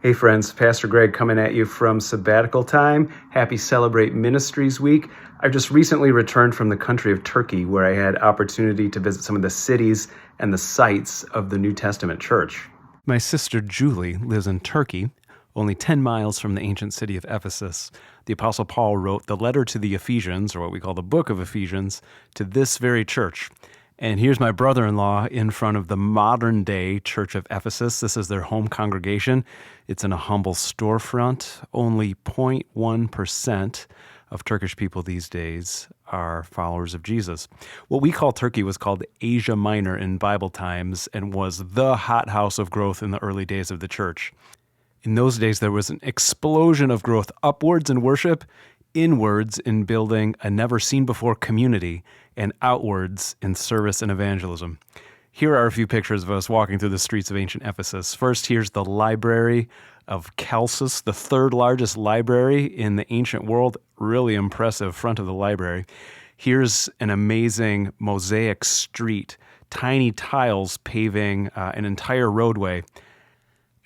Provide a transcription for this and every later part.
Hey friends, Pastor Greg coming at you from sabbatical time. Happy Celebrate Ministries Week. I've just recently returned from the country of Turkey, where I had opportunity to visit some of the cities and the sites of the New Testament church. My sister Julie lives in Turkey, only 10 miles from the ancient city of Ephesus. The Apostle Paul wrote the letter to the Ephesians, or what we call the book of Ephesians, to this very church. And here's my brother-in-law in front of the modern-day Church of Ephesus. This is their home congregation. It's in a humble storefront. Only 0.1% of Turkish people these days are followers of Jesus. What we call Turkey was called Asia Minor in Bible times and was the hothouse of growth in the early days of the church. In those days, there was an explosion of growth upwards in worship, inwards in building a never-seen-before community, and outwards in service and evangelism. Here are a few pictures of us walking through the streets of ancient Ephesus. First, here's the Library of Chalcis, the third largest library in the ancient world. Really impressive front of the library. Here's an amazing mosaic street, tiny tiles paving an entire roadway.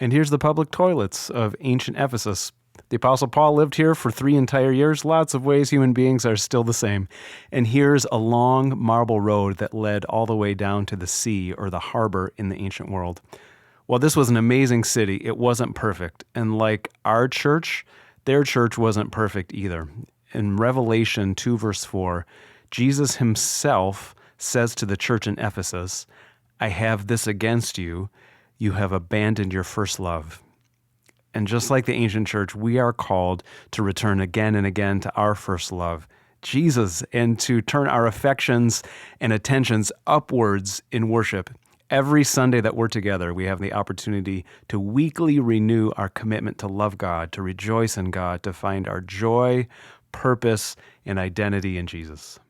And here's the public toilets of ancient Ephesus. The Apostle Paul lived here for 3 entire years. Lots of ways human beings are still the same. And here's a long marble road that led all the way down to the sea or the harbor in the ancient world. While this was an amazing city, it wasn't perfect. And like our church, their church wasn't perfect either. In Revelation 2 verse 4, Jesus himself says to the church in Ephesus, "I have this against you. You have abandoned your first love." And just like the ancient church, we are called to return again and again to our first love, Jesus, and to turn our affections and attentions upwards in worship. Every Sunday that we're together, we have the opportunity to weekly renew our commitment to love God, to rejoice in God, to find our joy, purpose, and identity in Jesus.